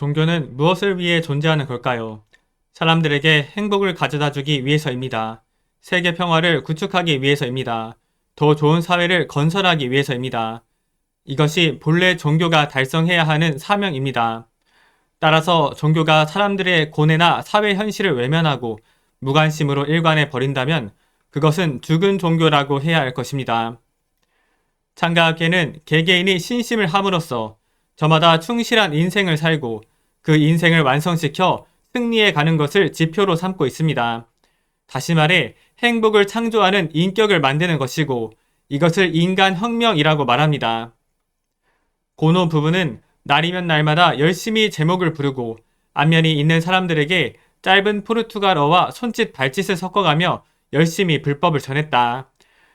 종교는 무엇을 위해 존재하는 걸까요? 사람들에게 행복을 가져다 주기 위해서입니다. 세계 평화를 구축하기 위해서입니다. 더 좋은 사회를 건설하기 위해서입니다. 이것이 본래 종교가 달성해야 하는 사명입니다. 따라서 종교가 사람들의 고뇌나 사회 현실을 외면하고 무관심으로 일관해 버린다면 그것은 죽은 종교라고 해야 할 것입니다. 창가학계는 개개인이 신심을 함으로써 저마다 충실한 인생을 살고 그 인생을 완성시켜 승리해 가는 것을 지표로 삼고 있습니다. 다시 말해 행복을 창조하는 인격을 만드는 것이고 이것을 인간혁명이라고 말합니다. 고노 부부는 날이면 날마다 열심히 제목을 부르고 안면이 있는 사람들에게 짧은 포르투갈어와 손짓 발짓을 섞어가며 열심히 불법을 전했다.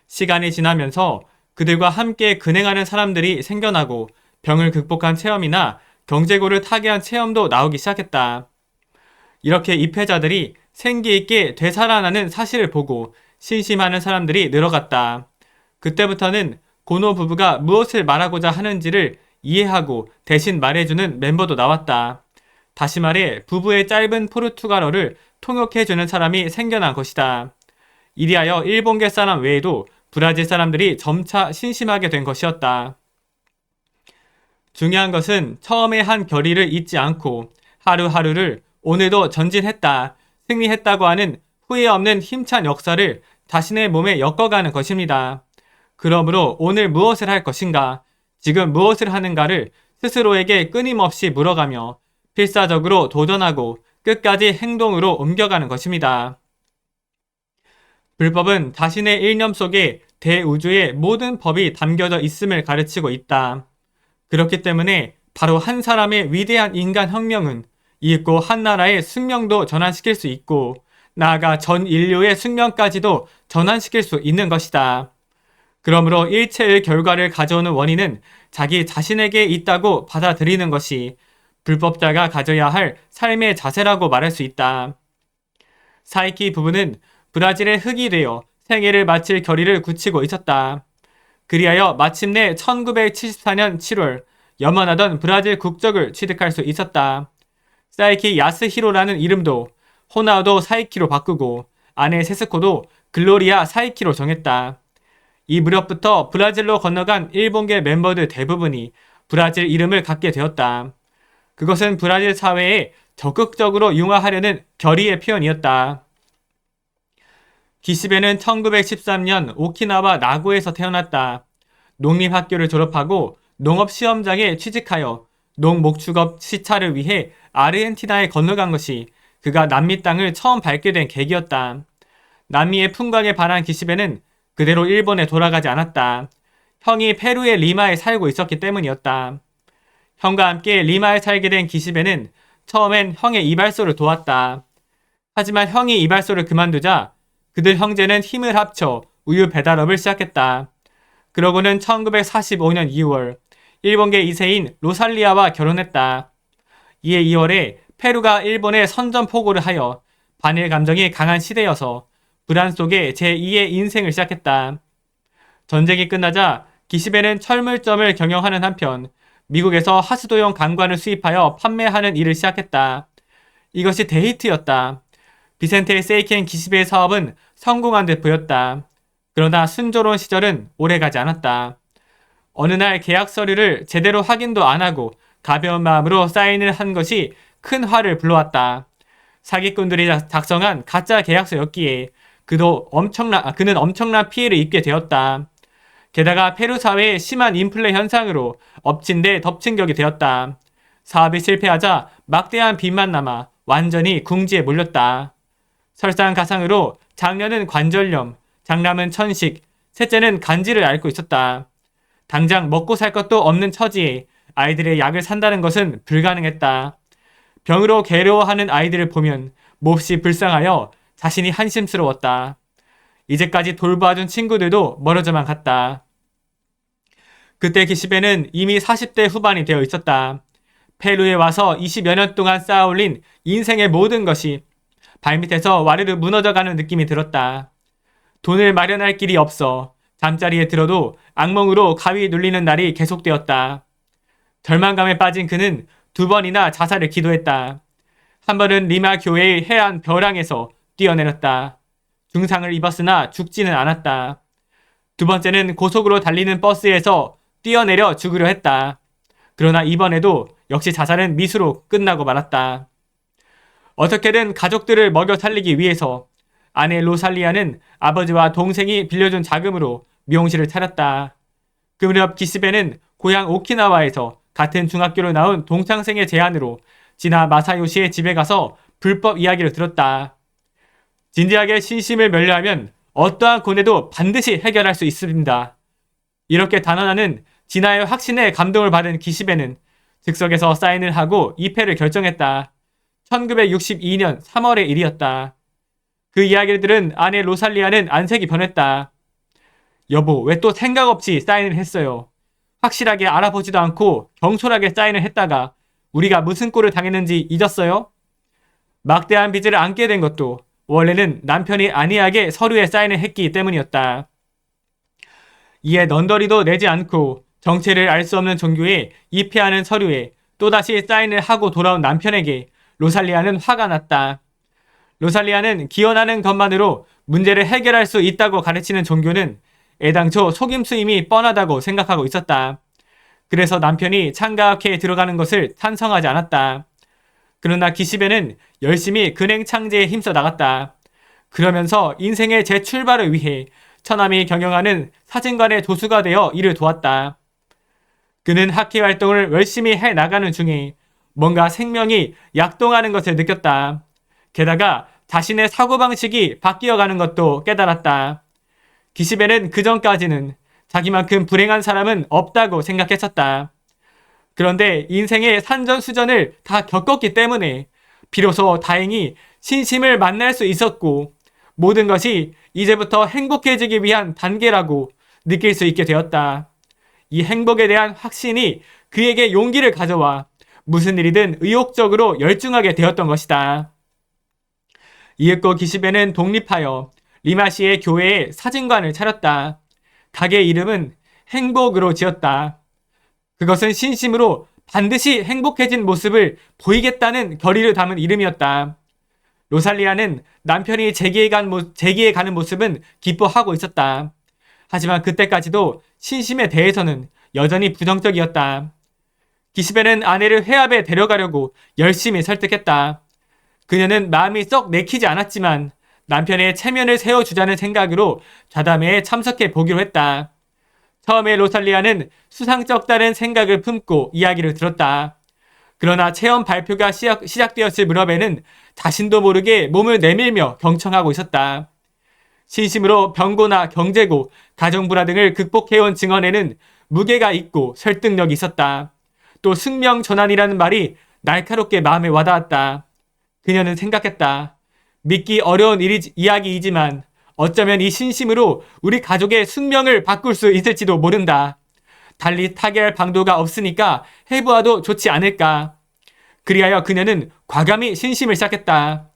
시간이 지나면서 그들과 함께 근행하는 사람들이 생겨나고 병을 극복한 체험이나 경제고를 타개한 체험도 나오기 시작했다. 이렇게 입회자들이 생기있게 되살아나는 사실을 보고 신심하는 사람들이 늘어갔다. 그때부터는 고노 부부가 무엇을 말하고자 하는지를 이해하고 대신 말해주는 멤버도 나왔다. 다시 말해 부부의 짧은 포르투갈어를 통역해주는 사람이 생겨난 것이다. 이리하여 일본계 사람 외에도 브라질 사람들이 점차 신심하게 된 것이었다. 중요한 것은 처음에 한 결의를 잊지 않고 하루하루를 오늘도 전진했다, 승리했다고 하는 후회 없는 힘찬 역사를 자신의 몸에 엮어가는 것입니다. 그러므로 오늘 무엇을 할 것인가, 지금 무엇을 하는가를 스스로에게 끊임없이 물어가며 필사적으로 도전하고 끝까지 행동으로 옮겨가는 것입니다. 불법은 자신의 일념 속에 대우주의 모든 법이 담겨져 있음을 가르치고 있다. 그렇기 때문에 바로 한 사람의 위대한 인간혁명은 이윽고 한 나라의 숙명도 전환시킬 수 있고 나아가 전 인류의 숙명까지도 전환시킬 수 있는 것이다. 그러므로 일체의 결과를 가져오는 원인은 자기 자신에게 있다고 받아들이는 것이 불법자가 가져야 할 삶의 자세라고 말할 수 있다. 사이키 부부는 브라질의 흑이 되어 생애를 마칠 결의를 굳히고 있었다. 그리하여 마침내 1974년 7월 염원하던 브라질 국적을 취득할 수 있었다. 사이키 야스히로라는 이름도 호나우도 사이키로 바꾸고 아내 세스코도 글로리아 사이키로 정했다. 이 무렵부터 브라질로 건너간 일본계 멤버들 대부분이 브라질 이름을 갖게 되었다. 그것은 브라질 사회에 적극적으로 융화하려는 결의의 표현이었다. 기시베는 1913년 오키나와 나고에서 태어났다. 농림학교를 졸업하고 농업시험장에 취직하여 농목축업 시차를 위해 아르헨티나에 건너간 것이 그가 남미 땅을 처음 밟게 된 계기였다. 남미의 풍광에 반한 기시베는 그대로 일본에 돌아가지 않았다. 형이 페루의 리마에 살고 있었기 때문이었다. 형과 함께 리마에 살게 된 기시베는 처음엔 형의 이발소를 도왔다. 하지만 형이 이발소를 그만두자 그들 형제는 힘을 합쳐 우유 배달업을 시작했다. 그러고는 1945년 2월 일본계 2세인 로살리아와 결혼했다. 이해 2월에 페루가 일본에 선전포고를 하여 반일 감정이 강한 시대여서 불안 속에 제2의 인생을 시작했다. 전쟁이 끝나자 기시베는 철물점을 경영하는 한편 미국에서 하수도용 강관을 수입하여 판매하는 일을 시작했다. 이것이 데이트였다. 비센테 세이켄 기시베의 사업은 성공한 듯 보였다. 그러나 순조로운 시절은 오래가지 않았다. 어느 날 계약 서류를 제대로 확인도 안 하고 가벼운 마음으로 사인을 한 것이 큰 화를 불러왔다. 사기꾼들이 작성한 가짜 계약서였기에 그는 엄청난 피해를 입게 되었다. 게다가 페루 사회의 심한 인플레 현상으로 엎친 데 덮친 격이 되었다. 사업이 실패하자 막대한 빚만 남아 완전히 궁지에 몰렸다. 설상가상으로 장녀는 관절염, 장남은 천식, 셋째는 간지를 앓고 있었다. 당장 먹고 살 것도 없는 처지에 아이들의 약을 산다는 것은 불가능했다. 병으로 괴로워하는 아이들을 보면 몹시 불쌍하여 자신이 한심스러웠다. 이제까지 돌봐준 친구들도 멀어져만 갔다. 그때 기시베는 이미 40대 후반이 되어 있었다. 페루에 와서 20여 년 동안 쌓아올린 인생의 모든 것이 발밑에서 와르르 무너져가는 느낌이 들었다. 돈을 마련할 길이 없어 잠자리에 들어도 악몽으로 가위 눌리는 날이 계속되었다. 절망감에 빠진 그는 2번이나 자살을 기도했다. 한 번은 리마 교회의 해안 벼랑에서 뛰어내렸다. 중상을 입었으나 죽지는 않았다. 두 번째는 고속으로 달리는 버스에서 뛰어내려 죽으려 했다. 그러나 이번에도 역시 자살은 미수로 끝나고 말았다. 어떻게든 가족들을 먹여 살리기 위해서 아내 로살리아는 아버지와 동생이 빌려준 자금으로 미용실을 차렸다. 그 무렵 기스베는 고향 오키나와에서 같은 중학교로 나온 동창생의 제안으로 지나 마사요시의 집에 가서 불법 이야기를 들었다. 진지하게 신심을 면려하면 어떠한 고뇌도 반드시 해결할 수 있습니다. 이렇게 단언하는 진아의 확신에 감동을 받은 기시베는 즉석에서 사인을 하고 입회를 결정했다. 1962년 3월의 일이었다. 그 이야기를 들은 아내 로살리아는 안색이 변했다. 여보, 왜 또 생각 없이 사인을 했어요? 확실하게 알아보지도 않고 경솔하게 사인을 했다가 우리가 무슨 꼴을 당했는지 잊었어요? 막대한 빚을 안게 된 것도 원래는 남편이 안이하게 서류에 사인을 했기 때문이었다. 이에 넌더리도 내지 않고 정체를 알 수 없는 종교에 입회하는 서류에 또다시 사인을 하고 돌아온 남편에게 로살리아는 화가 났다. 로살리아는 기원하는 것만으로 문제를 해결할 수 있다고 가르치는 종교는 애당초 속임수임이 뻔하다고 생각하고 있었다. 그래서 남편이 창가학회에 들어가는 것을 찬성하지 않았다. 그러나 기시베는 열심히 근행 창제에 힘써 나갔다. 그러면서 인생의 재출발을 위해 처남이 경영하는 사진관의 조수가 되어 일을 도왔다. 그는 학회 활동을 열심히 해나가는 중에 뭔가 생명이 약동하는 것을 느꼈다. 게다가 자신의 사고방식이 바뀌어가는 것도 깨달았다. 기시베는 그전까지는 자기만큼 불행한 사람은 없다고 생각했었다. 그런데 인생의 산전수전을 다 겪었기 때문에 비로소 다행히 신심을 만날 수 있었고 모든 것이 이제부터 행복해지기 위한 단계라고 느낄 수 있게 되었다. 이 행복에 대한 확신이 그에게 용기를 가져와 무슨 일이든 의욕적으로 열중하게 되었던 것이다. 이윽고 기시베는 독립하여 리마시의 교회에 사진관을 차렸다. 가게 이름은 행복으로 지었다. 그것은 신심으로 반드시 행복해진 모습을 보이겠다는 결의를 담은 이름이었다. 로살리아는 남편이 재기에 가는 모습은 기뻐하고 있었다. 하지만 그때까지도 신심에 대해서는 여전히 부정적이었다. 기시베는 아내를 회합에 데려가려고 열심히 설득했다. 그녀는 마음이 썩 내키지 않았지만 남편의 체면을 세워주자는 생각으로 좌담회에 참석해 보기로 했다. 처음에 로살리아는 수상쩍다는 생각을 품고 이야기를 들었다. 그러나 체험 발표가 시작되었을 무렵에는 자신도 모르게 몸을 내밀며 경청하고 있었다. 신심으로 병고나 경제고, 가정불화 등을 극복해온 증언에는 무게가 있고 설득력이 있었다. 또 숙명전환이라는 말이 날카롭게 마음에 와닿았다. 그녀는 생각했다. 믿기 어려운 이야기이지만 어쩌면 이 신심으로 우리 가족의 숙명을 바꿀 수 있을지도 모른다. 달리 타개할 방도가 없으니까 해보아도 좋지 않을까. 그리하여 그녀는 과감히 신심을 시작했다.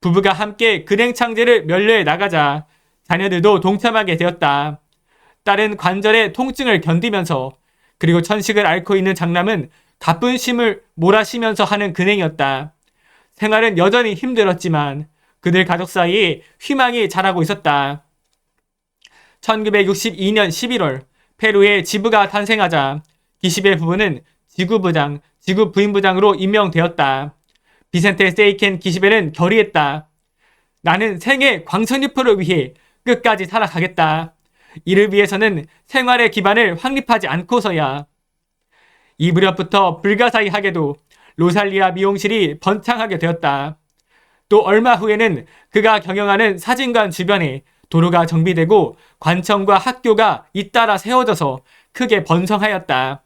부부가 함께 근행창제를 면려해 나가자 자녀들도 동참하게 되었다. 딸은 관절의 통증을 견디면서 그리고 천식을 앓고 있는 장남은 가뿐심을 몰아쉬면서 하는 근행이었다. 생활은 여전히 힘들었지만 그들 가족 사이에 희망이 자라고 있었다. 1962년 11월 페루에 지부가 탄생하자 기시베 부부는 지구부장, 지구부인부장으로 임명되었다. 비센테 세이켄 기시베는 결의했다. 나는 생애 광선유포를 위해 끝까지 살아가겠다. 이를 위해서는 생활의 기반을 확립하지 않고서야. 이 무렵부터 불가사의하게도 로살리아 미용실이 번창하게 되었다. 또 얼마 후에는 그가 경영하는 사진관 주변에 도로가 정비되고 관청과 학교가 잇따라 세워져서 크게 번성하였다.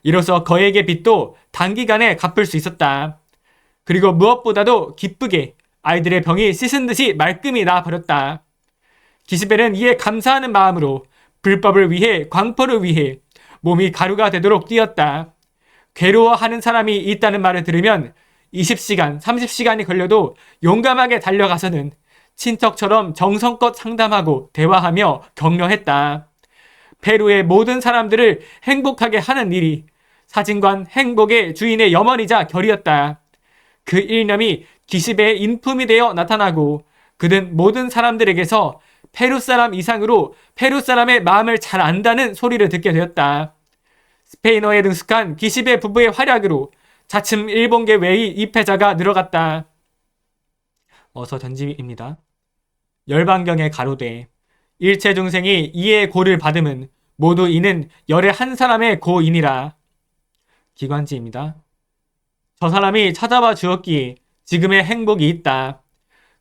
이로써 거액의 빚도 단기간에 갚을 수 있었다. 그리고 무엇보다도 기쁘게 아이들의 병이 씻은 듯이 말끔히 나아버렸다. 기시벨은 이에 감사하는 마음으로 불법을 위해 광포를 위해 몸이 가루가 되도록 뛰었다. 괴로워하는 사람이 있다는 말을 들으면 20시간, 30시간이 걸려도 용감하게 달려가서는 친척처럼 정성껏 상담하고 대화하며 격려했다. 페루의 모든 사람들을 행복하게 하는 일이 사진관 행복의 주인의 염원이자 결이었다. 그 일념이 기십의 인품이 되어 나타나고 그는 모든 사람들에게서 페루 사람 이상으로 페루 사람의 마음을 잘 안다는 소리를 듣게 되었다. 스페인어에 능숙한 기십의 부부의 활약으로 차츰 일본계 외의 입회자가 늘어갔다. 어서 전집입니다. 열반경에 가로되 일체 중생이 이의 고를 받음은 모두 이는 열의 한 사람의 고이니라. 기관지입니다. 저 사람이 찾아와 주었기에 지금의 행복이 있다.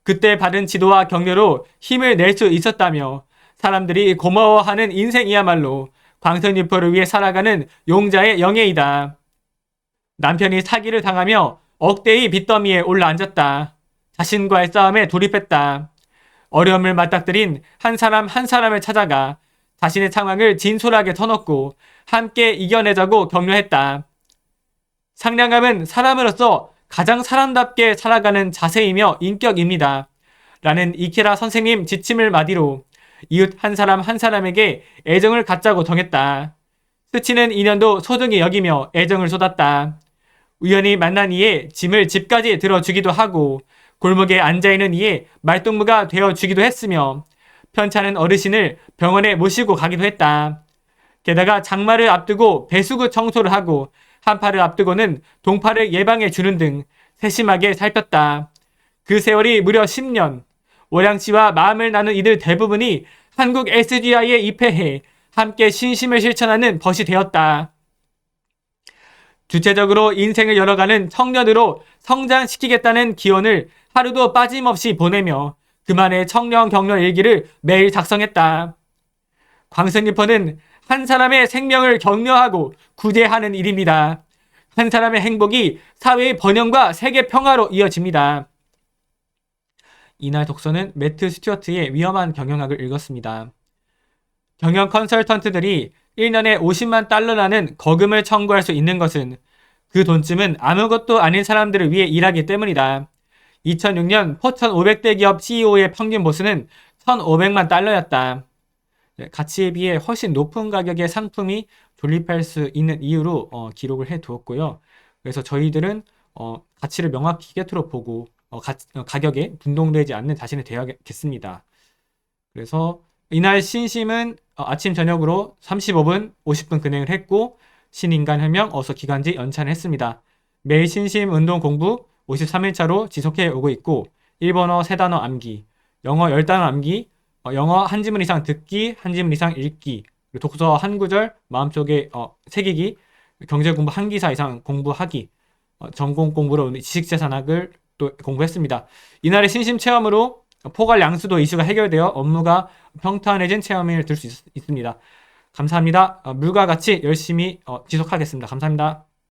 그때 받은 지도와 격려로 힘을 낼 수 있었다며 사람들이 고마워하는 인생이야말로 광선유포를 위해 살아가는 용자의 영예이다. 남편이 사기를 당하며 억대의 빚더미에 올라앉았다. 자신과의 싸움에 돌입했다. 어려움을 맞닥뜨린 한 사람 한 사람을 찾아가 자신의 상황을 진솔하게 터놓고 함께 이겨내자고 격려했다. 상냥함은 사람으로서 가장 사람답게 살아가는 자세이며 인격입니다. 라는 이케라 선생님 지침을 마디로 이웃 한 사람 한 사람에게 애정을 갖자고 정했다. 스치는 인연도 소중히 여기며 애정을 쏟았다. 우연히 만난 이에 짐을 집까지 들어주기도 하고 골목에 앉아있는 이에 말동무가 되어주기도 했으며 편찮은 어르신을 병원에 모시고 가기도 했다. 게다가 장마를 앞두고 배수구 청소를 하고 한파를 앞두고는 동파를 예방해 주는 등 세심하게 살폈다. 그 세월이 무려 10년. 월양치와 마음을 나눈 이들 대부분이 한국 SGI에 입회해 함께 신심을 실천하는 벗이 되었다. 주체적으로 인생을 열어가는 청년으로 성장시키겠다는 기원을 하루도 빠짐없이 보내며 그만의 청년 격려 일기를 매일 작성했다. 광선리퍼는 한 사람의 생명을 격려하고 구제하는 일입니다. 한 사람의 행복이 사회의 번영과 세계 평화로 이어집니다. 이날 독서는 매트 스튜어트의 위험한 경영학을 읽었습니다. 경영 컨설턴트들이 1년에 50만 달러라는 거금을 청구할 수 있는 것은 그 돈쯤은 아무것도 아닌 사람들을 위해 일하기 때문이다. 2006년 포천 500대 기업 CEO의 평균 보수는 1,500만 달러였다. 가치에 비해 훨씬 높은 가격의 상품이 존립할 수 있는 이유로 기록을 해 두었고요. 그래서 저희들은 가치를 명확히 곁으로 보고 가격에 분동되지 않는 자신이 되어야겠습니다. 그래서 이날 신심은 아침 저녁으로 35분 50분 근행을 했고 신인간혁명 어서 기간지 연찬을 했습니다. 매일 신심 운동 공부 53일차로 지속해 오고 있고 일본어 3단어 암기, 영어 10단어 암기, 영어 한 지문 이상 듣기, 한 지문 이상 읽기, 독서 한 구절 마음속에 새기기, 경제 공부 한 기사 이상 공부하기, 전공 공부로 지식재산학을 또 공부했습니다. 이날의 신심 체험으로 포괄 양수도 이슈가 해결되어 업무가 평탄해진 체험을 들 수 있습니다. 감사합니다. 물과 같이 열심히 지속하겠습니다. 감사합니다.